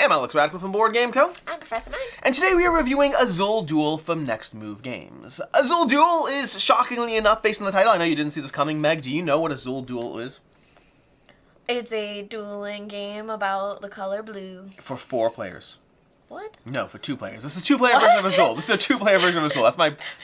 I'm Alex Radcliffe from Board Game Co. I'm Professor Mike. And today we are reviewing Azul Duel from Next Move Games. Azul Duel is, shockingly enough, based on the title. I know you didn't see this coming. Meg, do you know what Azul Duel is? It's a dueling game about the color blue. For 4 players. What? No, for 2 players. This is a 2-player version of Azul. This is a 2-player version of Azul.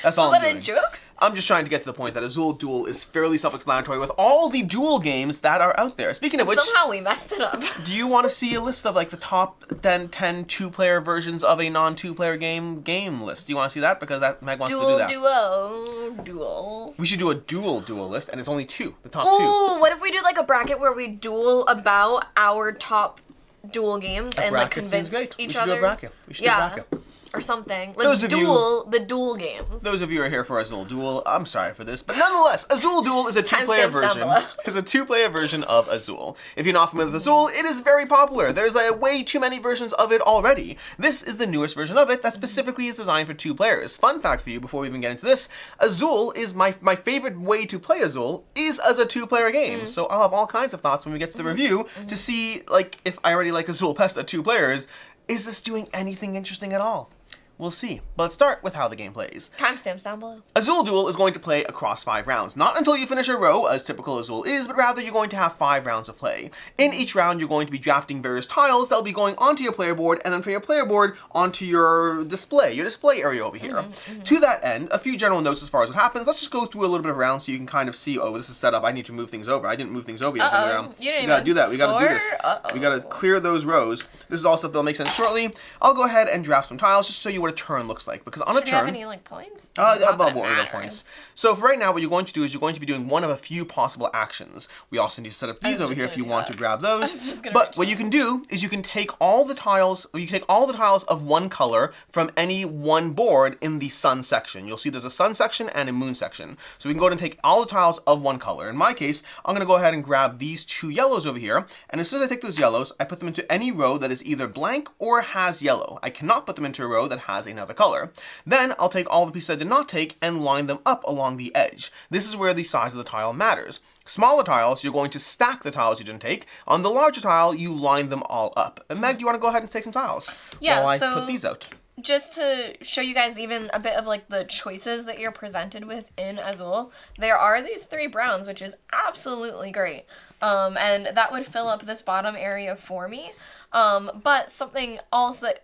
That's all I'm doing. Was that a joke? I'm just trying to get to the point that Azul Duel is fairly self-explanatory with all the duel games that are out there. Speaking of which, somehow we messed it up. Do you want to see a list of like the top 10 2-player versions of a non-2-player game list? Do you want to see that? Because Meg wants to do that. Duel. We should do a duel list, and it's only 2. The top 2. Ooh, what if we do like a bracket where we duel about our top duel games and like convince each other? We should do a bracket. We should do a bracket. Or something. Let's duel the duel games. Those of you who are here for Azul Duel, I'm sorry for this, but nonetheless, Azul Duel is a 2-player version. Is a 2-player version of Azul. If you're not familiar with Azul, it is very popular. There's way too many versions of it already. This is the newest version of it that specifically is designed for 2 players. Fun fact for you before we even get into this, Azul is my favorite way to play Azul is as a 2-player game. So I'll have all kinds of thoughts when we get to the review to see like if I already like Azul Pest at 2 players, is this doing anything interesting at all? We'll see. But let's start with how the game plays. Timestamps down below. Azul Duel is going to play across 5 rounds. Not until you finish a row, as typical Azul is, but rather you're going to have 5 rounds of play. In each round, you're going to be drafting various tiles that will be going onto your player board, and then from your player board onto your display area over here. To that end, a few general notes as far as what happens. Let's just go through a little bit of rounds so you can kind of see, oh, this is set up. I need to move things over. I didn't move things over yet. You didn't we gotta do that. score? We gotta do this. We gotta clear those rows. This is all stuff that'll make sense shortly. I'll go ahead and draft some tiles just to show you what a turn looks like. Because on a turn, do you have any like points? Points. So for right now, what you're going to do is you're going to be doing one of a few possible actions. We also need to set up these over here if you want to grab those. But what you can do is you can take all the tiles. You can take all the tiles of one color from any one board in the sun section. You'll see there's a sun section and a moon section. So we can go ahead and take all the tiles of one color. In my case, I'm going to go ahead and grab these 2 yellows over here. And as soon as I take those yellows, I put them into any row that is either blank or has yellow. I cannot put them into a row that has another color. Then I'll take all the pieces I did not take and line them up along the edge. This is where the size of the tile matters. Smaller tiles, you're going to stack the tiles you didn't take. On the larger tile, you line them all up. And Meg, do you want to go ahead and take some tiles? Yeah, while I put these out? Just to show you guys even a bit of like the choices that you're presented with in Azul, there are these 3 browns, which is absolutely great. And that would fill up this bottom area for me. But something else that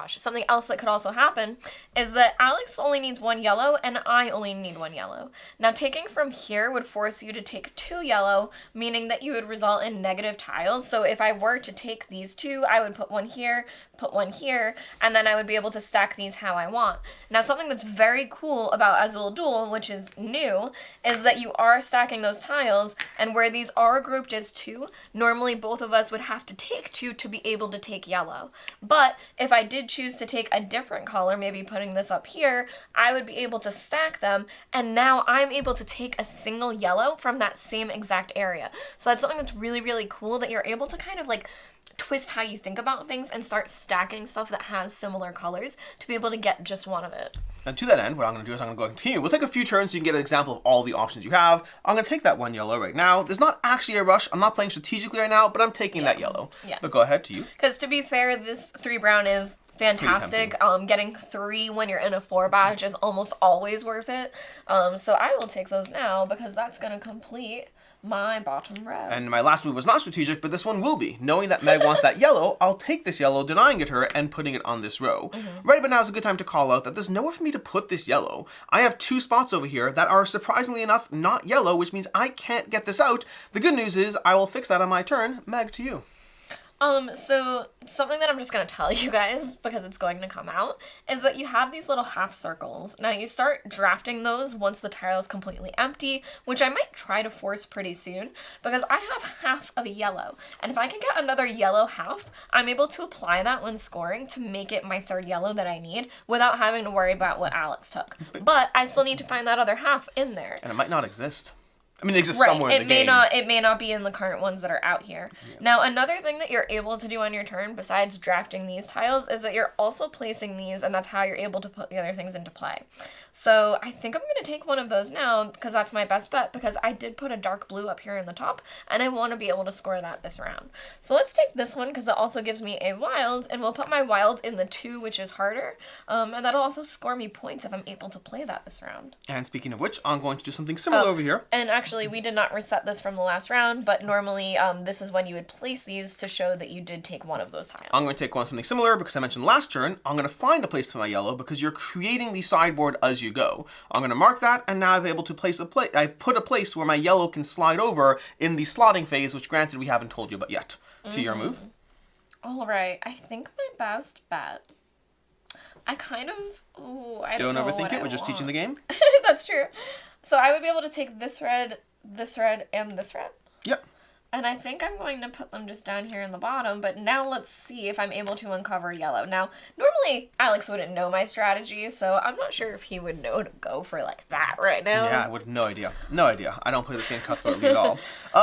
something else that could also happen is that Alex only needs 1 yellow and I only need 1 yellow. Now taking from here would force you to take 2 yellow, meaning that you would result in negative tiles. So if I were to take these 2, I would put 1 here, put 1 here, and then I would be able to stack these how I want. Now something that's very cool about Azul Duel, which is new, is that you are stacking those tiles, and where these are grouped as 2, normally both of us would have to take 2 to be able to take yellow. But if I did choose to take a different color, maybe putting this up here, I would be able to stack them, and now I'm able to take a single yellow from that same exact area. So that's something that's really, really cool, that you're able to kind of like twist how you think about things and start stacking stuff that has similar colors to be able to get just one of it. And to that end, what I'm going to do is I'm going to go and continue. We'll take a few turns so you can get an example of all the options you have. I'm going to take that 1 yellow right now. There's not actually a rush. I'm not playing strategically right now, but I'm taking that yellow. Yeah. But go ahead, to you. Because to be fair, this 3 brown is fantastic. Getting 3 when you're in a 4 batch is almost always worth it. So I will take those now because that's going to complete my bottom row. And my last move was not strategic, but this one will be. Knowing that Meg wants that yellow, I'll take this yellow, denying it her, and putting it on this row. Right, but now is a good time to call out that there's nowhere for me to put this yellow. I have 2 spots over here that are surprisingly enough not yellow, which means I can't get this out. The good news is I will fix that on my turn. Meg, to you. So something that I'm just going to tell you guys, because it's going to come out, is that you have these little half circles. Now you start drafting those once the tile is completely empty, which I might try to force pretty soon, because I have half of a yellow. And if I can get another yellow half, I'm able to apply that when scoring to make it my 3rd yellow that I need without having to worry about what Alex took. But I still need to find that other half in there. And it might not exist. I mean, it exists somewhere in the game. It may not be in the current ones that are out here. Yeah. Now, another thing that you're able to do on your turn, besides drafting these tiles, is that you're also placing these, and that's how you're able to put the other things into play. So I think I'm going to take one of those now, because that's my best bet, because I did put a dark blue up here in the top, and I want to be able to score that this round. So let's take this one, because it also gives me a wild, and we'll put my wild in the 2, which is harder, and that'll also score me points if I'm able to play that this round. And speaking of which, I'm going to do something similar over here. And actually, we did not reset this from the last round, but normally this is when you would place these to show that you did take one of those tiles. I'm going to take something similar because I mentioned last turn. I'm going to find a place to put my yellow because you're creating the sideboard as you go. I'm going to mark that, and now I've able to place I've put a place where my yellow can slide over in the slotting phase, which granted we haven't told you about yet. To your move. All right, I think my best bet. I kind of, I don't know overthink it. We're just teaching the game. That's true. So I would be able to take this red, and this red. Yep. And I think I'm going to put them just down here in the bottom, but now let's see if I'm able to uncover yellow. Now, normally Alex wouldn't know my strategy, so I'm not sure if he would know to go for like that right now. Yeah, I would have no idea. No idea. I don't play this game cutthroatly at all.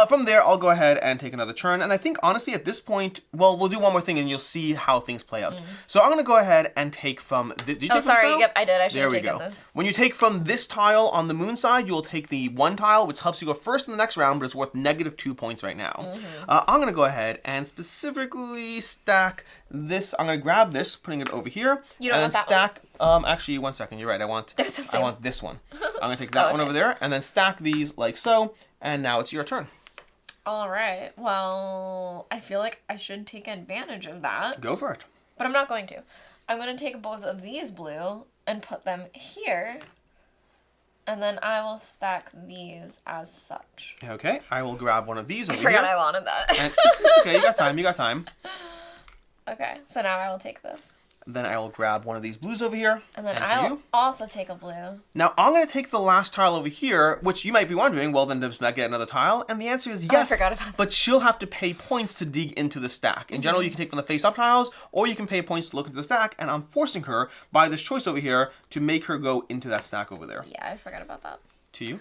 From there, I'll go ahead and take another turn, and I think, honestly, at this point, well, we'll do one more thing, and you'll see how things play out. So I'm going to go ahead and take from this. Did you take from this tile? Yep, I did. I should have taken this. When you take from this tile on the moon side, you'll take the 1 tile, which helps you go first in the next round, but it's worth -2 points right now. I'm going to go ahead and specifically stack this. I'm going to grab this, putting it over here. You don't and want then that stack, one? Actually, 1 second. You're right. I want this one. I'm going to take that okay. one over there and then stack these like so. And now it's your turn. All right. Well, I feel like I should take advantage of that. Go for it. But I'm not going to. I'm going to take both of these blue and put them here. And then I will stack these as such. Okay, I will grab one of these over here. I forgot here. I wanted that. And it's okay, you got time, you got time. Okay, so now I will take this. Then I will grab one of these blues over here. And then I'll also take a blue. Now, I'm going to take the last tile over here, which you might be wondering, well, then does Meg get another tile? And the answer is yes. I forgot about that. But she'll have to pay points to dig into the stack. In general, you can take from the face-up tiles, or you can pay points to look into the stack, and I'm forcing her, by this choice over here, to make her go into that stack over there. Yeah, I forgot about that. To you.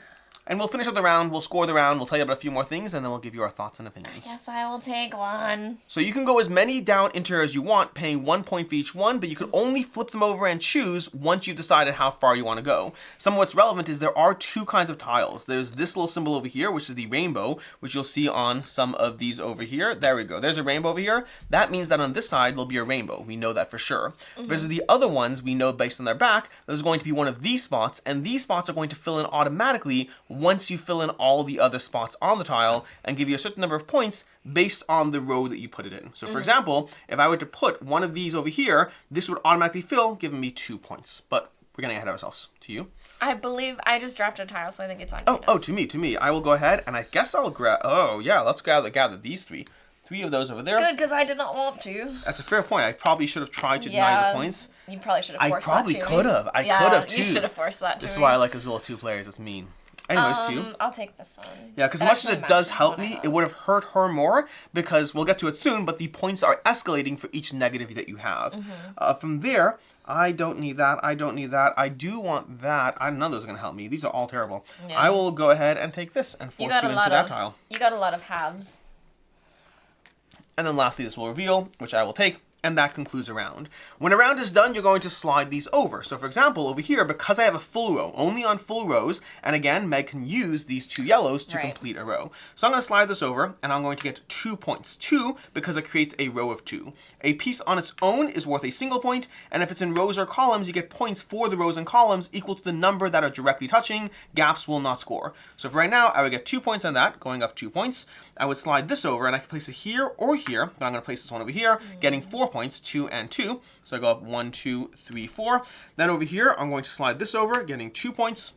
And we'll finish up the round, we'll score the round, we'll tell you about a few more things, and then we'll give you our thoughts and opinions. Yes, I will take one. So you can go as many down into as you want, paying 1 point for each one, but you can only flip them over and choose once you've decided how far you want to go. Some of what's relevant is there are 2 kinds of tiles. There's this little symbol over here, which is the rainbow, which you'll see on some of these over here. There we go. There's a rainbow over here. That means that on this side, there'll be a rainbow. We know that for sure. Versus the other ones, we know based on their back, there's going to be one of these spots, and these spots are going to fill in automatically once you fill in all the other spots on the tile and give you a certain number of points based on the row that you put it in. So for example, if I were to put one of these over here, this would automatically fill, giving me 2 points. But we're getting ahead of ourselves. To you? I believe I just dropped a tile, so I think it's on you now. To me. I will go ahead, and I guess I'll grab, let's gather these 3. 3 of those over there. Good, because I did not want to. That's a fair point. I probably should have tried to deny the points. You probably should have forced that. I probably could have. I could have too. You should have forced that. This is why I like Azul 2 players. It's mean. Anyways, to you. I'll take this one. Yeah, because as much as it does help me, it would have hurt her more because we'll get to it soon, but the points are escalating for each negative that you have. From there, I don't need that. I don't need that. I do want that. None of those are going to help me. These are all terrible. Yeah. I will go ahead and take this and force you into that tile. You got a lot of halves. And then lastly, this will reveal, which I will take. And that concludes a round. When a round is done, you're going to slide these over. So for example, over here, because I have a full row, only on full rows, and again, Meg can use these 2 yellows to complete a row. So I'm going to slide this over, and I'm going to get 2 points. 2, because it creates a row of 2. A piece on its own is worth a single point, and if it's in rows or columns, you get points for the rows and columns equal to the number that are directly touching. Gaps will not score. So for right now, I would get 2 points on that, going up 2 points. I would slide this over, and I can place it here or here, but I'm going to place this one over here, getting 4 points, 2 and 2. So I go up 1, 2, 3, 4. Then over here, I'm going to slide this over, getting 2 points,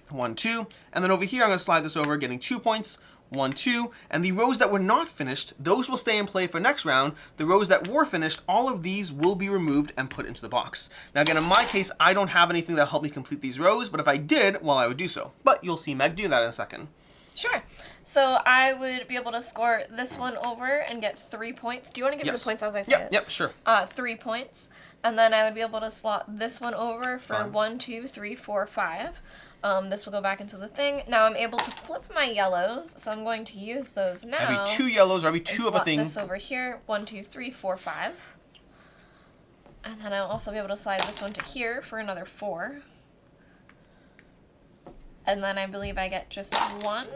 1, 2. And then over here, I'm going to slide this over, getting 2 points, 1, 2. And the rows that were not finished, those will stay in play for next round. The rows that were finished, all of these will be removed and put into the box. Now again, in my case, I don't have anything that'll help me complete these rows, but if I did, well, I would do so. But you'll see Meg do that in a second. Sure. So I would be able to score this one over and get 3 points. Do you want to give me the points as I say it? Yep, sure. 3 points. And then I would be able to slot this one over for 1, 2, 3, 4, 5. This will go back into the thing. Now I'm able to flip my yellows, so I'm going to use those now. Every 2 yellows or every 2 of a thing. This over here. 1, 2, 3, 4, 5. And then I'll also be able to slide this one to here for another 4. And then I believe I get just 1.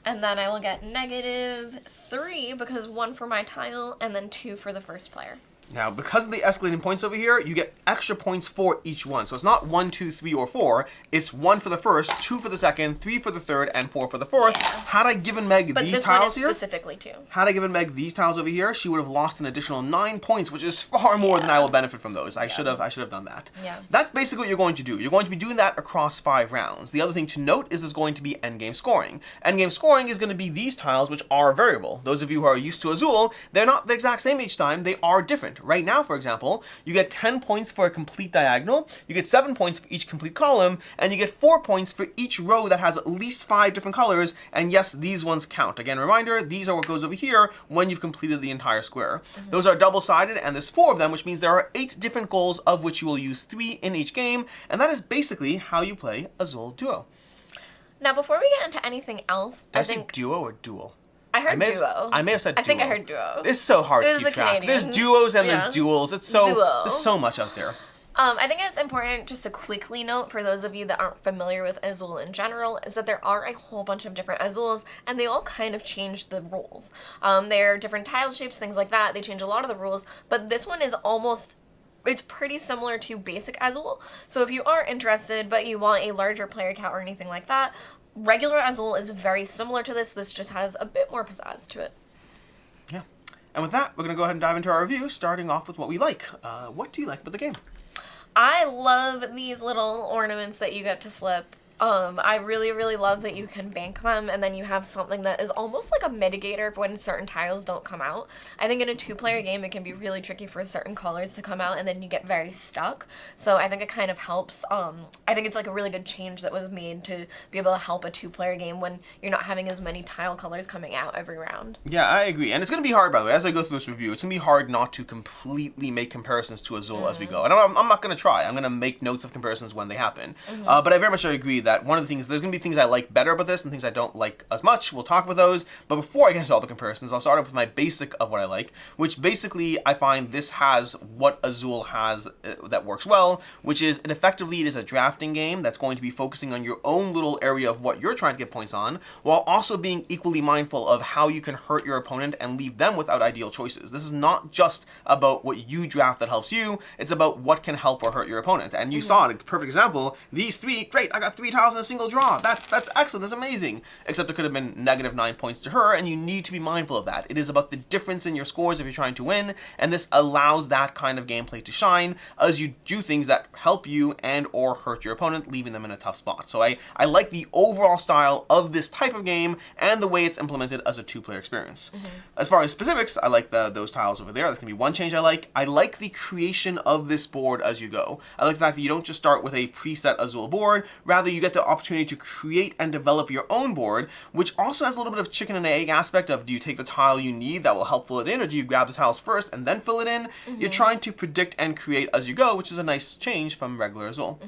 And then I will get -3 because 1 for my tile and then 2 for the first player. Now, because of the escalating points over here, you get extra points for each one. So it's not 1, 2, 3, or 4. It's 1 for the first, 2 for the second, 3 for the third, and 4 for the fourth. Yeah. Had I given Meg these tiles here, specifically too. Had I given Meg these tiles over here, she would have lost an additional 9 points, which is far more than I will benefit from those. I should have done that. Yeah. That's basically what you're going to do. You're going to be doing that across 5 rounds. The other thing to note is there's going to be endgame scoring. Endgame scoring is going to be these tiles, which are variable. Those of you who are used to Azul, they're not the exact same each time. They are different. Right now, for example, you get 10 points for a complete diagonal, you get 7 points for each complete column, and you get 4 points for each row that has at least 5 different colors, and yes, these ones count. Again, reminder, these are what goes over here when you've completed the entire square. Mm-hmm. Those are double-sided, and there's 4 of them, which means there are 8 different goals, of which you will use 3 in each game, and that is basically how you play Azul Duel. Now, before we get into anything else, I think duo or duel? I heard duo. I may have said duo. I think I heard duo. It's so hard to keep track. There's duos and there's duels. There's so much out there. I think it's important just to quickly note for those of you that aren't familiar with Azul in general is that there are a whole bunch of different Azuls and they all kind of change the rules. They're different tile shapes, things like that. They change a lot of the rules, but this one is it's pretty similar to basic Azul. So if you are interested but you want a larger player count or anything like that, regular Azul is very similar to this. This just has a bit more pizzazz to it. Yeah. And with that, we're going to go ahead and dive into our review, starting off with what we like. What do you like about the game? I love these little ornaments that you get to flip. I really, really love that you can bank them and then you have something that is almost like a mitigator for when certain tiles don't come out. I think in a 2-player game, it can be really tricky for certain colors to come out and then you get very stuck. So I think it kind of helps. I think it's like a really good change that was made to be able to help a 2-player game when you're not having as many tile colors coming out every round. Yeah, I agree. And it's going to be hard, by the way, as I go through this review, it's going to be hard not to completely make comparisons to Azul as we go. And I'm not going to try. I'm going to make notes of comparisons when they happen. But I very much agree that one of the things, there's going to be things I like better about this and things I don't like as much. We'll talk about those. But before I get into all the comparisons, I'll start off with my basic of what I like, which basically I find this has what Azul has that works well, which is it is a drafting game that's going to be focusing on your own little area of what you're trying to get points on, while also being equally mindful of how you can hurt your opponent and leave them without ideal choices. This is not just about what you draft that helps you, it's about what can help or hurt your opponent. And you saw it, a perfect example, these 3, great, I got 3 tiles in a single draw. That's excellent, that's amazing. Except it could have been -9 points to her, and you need to be mindful of that. It is about the difference in your scores if you're trying to win, and this allows that kind of gameplay to shine as you do things that help you and or hurt your opponent, leaving them in a tough spot. So I like the overall style of this type of game and the way it's implemented as a 2-player experience. As far as specifics, I like those tiles over there. That's going to be one change I like. I like the creation of this board as you go. I like the fact that you don't just start with a preset Azul board, rather you get the opportunity to create and develop your own board, which also has a little bit of chicken and egg aspect of, do you take the tile you need that will help fill it in, or do you grab the tiles first and then fill it in? You're trying to predict and create as you go, which is a nice change from regular Azul.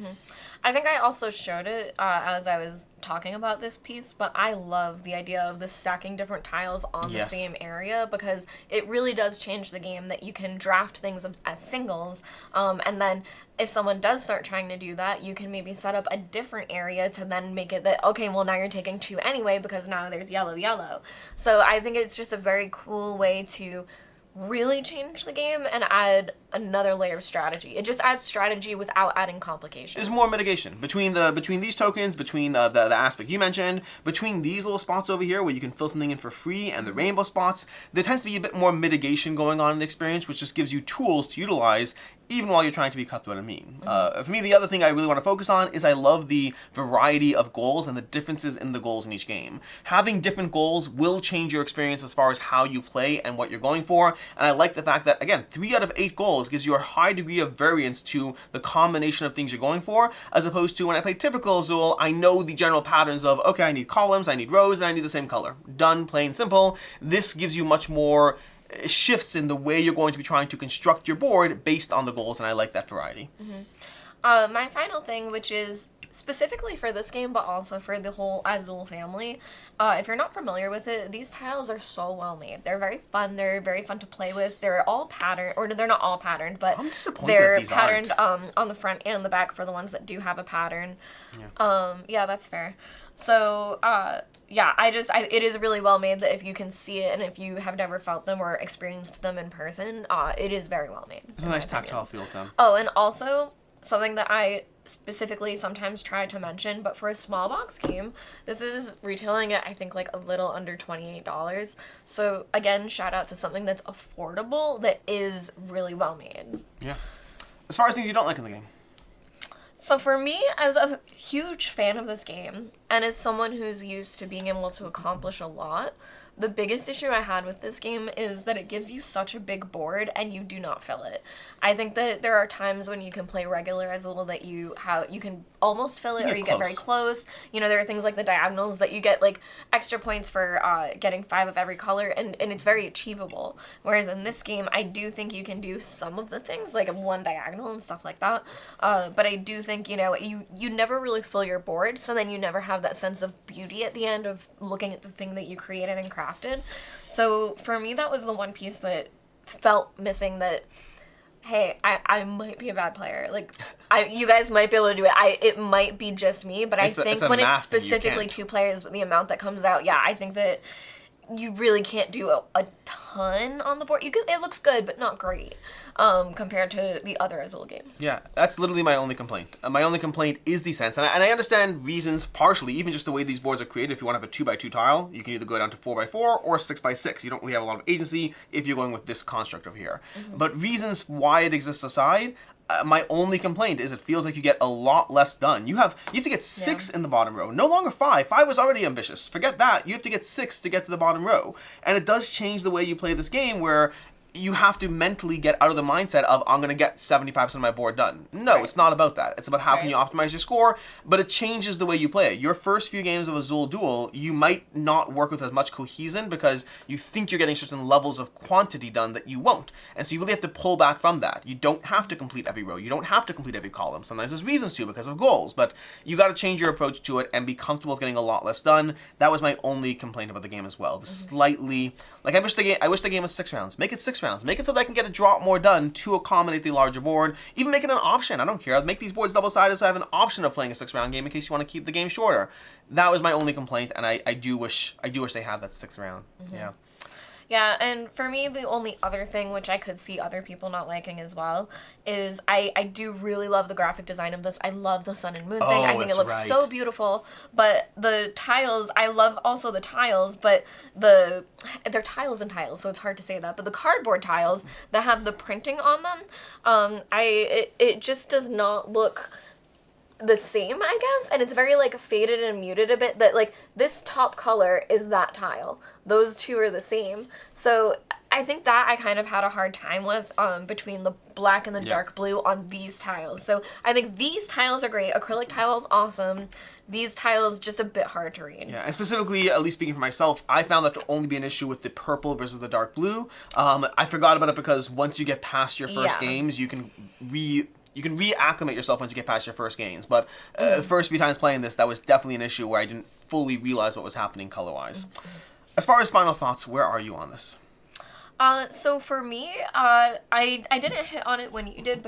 I think I also showed it as I was talking about this piece, but I love the idea of the stacking different tiles on the same area, because it really does change the game that you can draft things as singles, and then if someone does start trying to do that, you can maybe set up a different area to then make it that, okay, well, now you're taking 2 anyway because now there's yellow. So I think it's just a very cool way to really change the game and add another layer of strategy. It just adds strategy without adding complication. There's more mitigation between these tokens, between the aspect you mentioned, between these little spots over here where you can fill something in for free, and the rainbow spots. There tends to be a bit more mitigation going on in the experience, which just gives you tools to utilize even while you're trying to be cutthroat and mean. For me, the other thing I really want to focus on is I love the variety of goals and the differences in the goals in each game. Having different goals will change your experience as far as how you play and what you're going for, and I like the fact that, again, 3 out of 8 goals gives you a high degree of variance to the combination of things you're going for, as opposed to when I play typical Azul, I know the general patterns of, okay, I need columns, I need rows, and I need the same color. Done, plain simple. This gives you much more shifts in the way you're going to be trying to construct your board based on the goals, and I like that variety. My final thing, which is specifically for this game, but also for the whole Azul family, if you're not familiar with it, these tiles are so well made. They're very fun. They're very fun to play with. They're all patterned, or they're not all patterned, but I'm disappointed they're that these patterned aren't. On the front and the back for the ones that do have a pattern. Yeah, yeah, that's fair. So, yeah, it is really well made that if you can see it and if you have never felt them or experienced them in person, it is very well made. it's a nice tactile feel to them. Oh, and also something that I specifically sometimes try to mention, but for a small box game, this is retailing at I think like a little under $28. So again, shout out to something that's affordable that is really well made. Yeah. As far as things you don't like in the game. So for me, as a huge fan of this game, and as someone who's used to being able to accomplish a lot, the biggest issue I had with this game is that it gives you such a big board and you do not fill it. I think that there are times when you can play regular Azul that you can almost fill it, or you get very close. You know, there are things like the diagonals that you get like extra points for getting 5 of every color, and it's very achievable. Whereas in this game, I do think you can do some of the things, like 1 diagonal and stuff like that. But I do think, you know, you never really fill your board, so then you never have that sense of beauty at the end of looking at the thing that you created and crafted. So for me, that was the one piece that felt missing, that hey, I might be a bad player. Like, you guys might be able to do it. It might be just me, but I think when it's specifically 2 players, the amount that comes out, yeah, I think that you really can't do a ton on the board. It looks good, but not great compared to the other Azul games. Yeah, that's literally my only complaint. My only complaint is the sense, and I understand reasons partially, even just the way these boards are created. If you want to have a 2x2 tile, you can either go down to 4x4 or 6x6. You don't really have a lot of agency if you're going with this construct over here. But reasons why it exists aside, my only complaint is it feels like you get a lot less done. You have to get 6 in the bottom row, no longer 5. 5 was already ambitious. Forget that. You have to get 6 to get to the bottom row. And it does change the way you play this game, where you have to mentally get out of the mindset of, I'm going to get 75% of my board done. No, It's not about that. It's about how can you optimize your score, but it changes the way you play it. Your first few games of Azul Duel, you might not work with as much cohesion because you think you're getting certain levels of quantity done that you won't. And so you really have to pull back from that. You don't have to complete every row. You don't have to complete every column. Sometimes there's reasons to because of goals, but you got to change your approach to it and be comfortable with getting a lot less done. That was my only complaint about the game as well. The slightly, like I wish the game was 6 rounds. Make it 6 rounds. Make it so that I can get a drop more done to accommodate the larger board. Even make it an option. I don't care. I'll make these boards double-sided so I have an option of playing a 6-round game in case you want to keep the game shorter. That was my only complaint, and I do wish they had that 6th round. Yeah. Yeah, and for me, the only other thing, which I could see other people not liking as well, is I do really love the graphic design of this. I love the sun and moon thing. I think it looks so beautiful. But the tiles, I love also the tiles, but they're tiles and tiles, so it's hard to say that. But the cardboard tiles that have the printing on them, it just does not look the same, I guess, and it's very like faded and muted a bit, that like this top color is that tile, those two are the same. So I think that I kind of had a hard time with between the black and the dark blue on these tiles. So I think these tiles are great. Acrylic tiles, awesome. These tiles just a bit hard to read. Yeah, and specifically, at least speaking for myself, I found that to only be an issue with the purple versus the dark blue. I forgot about it because once you get past your first games, you can reacclimate yourself once you get past your first games. But the first few times playing this, that was definitely an issue where I didn't fully realize what was happening color-wise. As far as final thoughts, where are you on this? So for me, I didn't hit on it when you did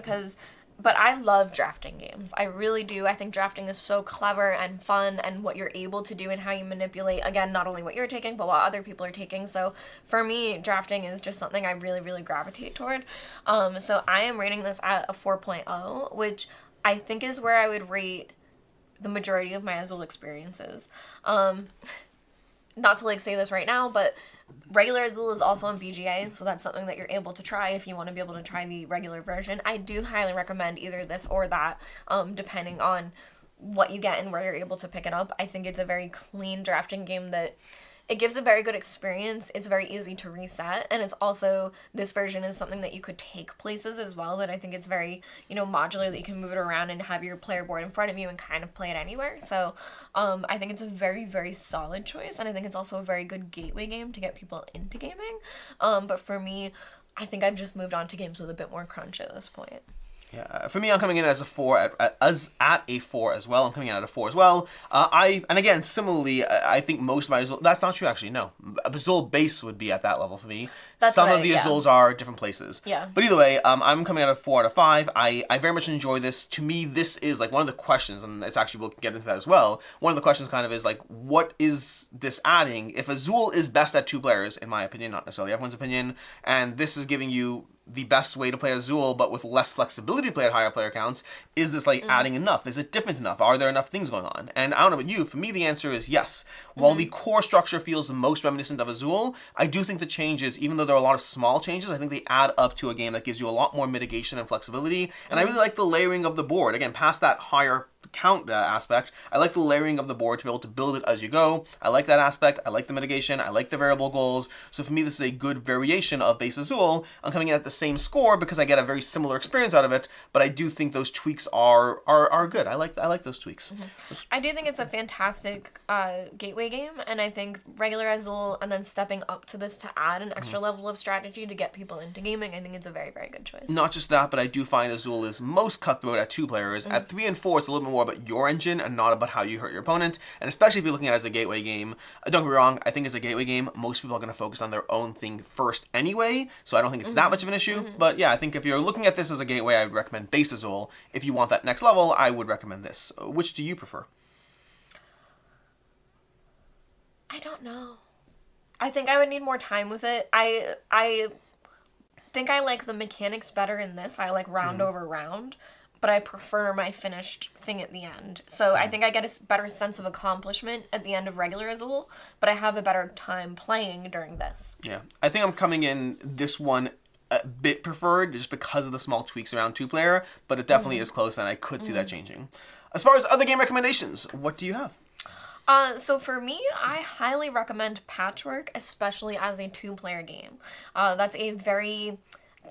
but I love drafting games. I really do. I think drafting is so clever and fun, and what you're able to do and how you manipulate, again, not only what you're taking, but what other people are taking. So for me, drafting is just something I really, really gravitate toward. So I am rating this at a 4.0, which I think is where I would rate the majority of my Azul experiences. Not to like say this right now, but Regular Azul is also on BGA, so that's something that you're able to try if you want to be able to try the regular version. I do highly recommend either this or that, depending on what you get and where you're able to pick it up. I think it's a very clean drafting game that it gives a very good experience. It's very easy to reset, and it's also, this version is something that you could take places as well, that I think it's very, modular, that you can move it around and have your player board in front of you and kind of play it anywhere. So I think it's a very, very solid choice, and I think it's also a very good gateway game to get people into gaming. But for me, I think I've just moved on to games with a bit more crunch at this point. Yeah, for me, I'm coming in as a 4 at a 4 as well. I'm coming in at a 4 as well. And again, similarly, I think most of my Azul, that's not true actually. No, Azul base would be at that level for me. Some of the Azuls are different places. Yeah. But either way, I'm coming at a 4 out of 5. I very much enjoy this. To me, this is like one of the questions, and it's actually, we'll get into that as well. One of the questions kind of is like, what is this adding? If Azul is best at 2 players, in my opinion, not necessarily everyone's opinion, and this is giving you the best way to play Azul, but with less flexibility to play at higher player counts, is this like adding enough? Is it different enough? Are there enough things going on? And I don't know about you, for me the answer is yes. While the core structure feels the most reminiscent of Azul, I do think the changes, even though there are a lot of small changes, I think they add up to a game that gives you a lot more mitigation and flexibility. And I really like the layering of the board. Again, past that higher count aspect, I like the layering of the board to be able to build it as you go. I like that aspect. I like the mitigation. I like the variable goals. So for me, this is a good variation of base Azul. I'm coming in at the same score because I get a very similar experience out of it, but I do think those tweaks are good. I like those tweaks. I do think it's a fantastic gateway game, and I think regular Azul and then stepping up to this to add an extra level of strategy to get people into gaming, I think it's a very, very good choice. Not just that, but I do find Azul is most cutthroat at 2 players. At 3 and 4, it's a little bit more about your engine and not about how you hurt your opponent. And especially if you're looking at it as a gateway game, don't get me wrong, I think as a gateway game, most people are going to focus on their own thing first anyway, so I don't think it's that much of an issue. But yeah, I think if you're looking at this as a gateway, I would recommend base Azul. If you want that next level, I would recommend this. Which do you prefer? I don't know. I think I would need more time with it. I think I like the mechanics better in this. I like round over round, but I prefer my finished thing at the end. So I think I get a better sense of accomplishment at the end of regular Azul, but I have a better time playing during this. Yeah, I think I'm coming in this one a bit preferred just because of the small tweaks around 2 player, but it definitely is close, and I could see that changing. As far as other game recommendations, what do you have? So for me, I highly recommend Patchwork, especially as a 2-player game. That's a very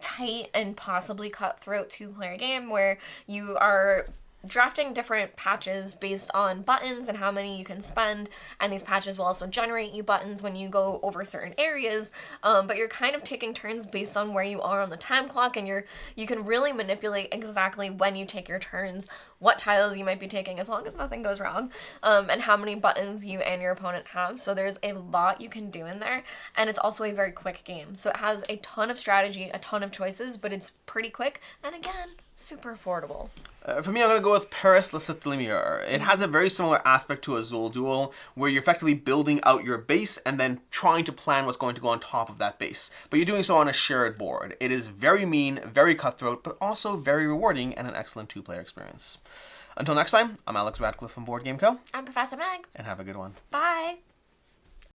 tight and possibly cutthroat 2-player game where you are drafting different patches based on buttons and how many you can spend, and these patches will also generate you buttons when you go over certain areas, but you're kind of taking turns based on where you are on the time clock, and you can really manipulate exactly when you take your turns, what tiles you might be taking as long as nothing goes wrong, and how many buttons you and your opponent have. So there's a lot you can do in there, and it's also a very quick game. So it has a ton of strategy, a ton of choices, but it's pretty quick, and again, super affordable. For me, I'm going to go with Paris Le Lumiere. It has a very similar aspect to Azul Duel, where you're effectively building out your base and then trying to plan what's going to go on top of that base. But you're doing so on a shared board. It is very mean, very cutthroat, but also very rewarding and an excellent 2-player experience. Until next time, I'm Alex Radcliffe from Board Game Co. I'm Professor Meg. And have a good one. Bye.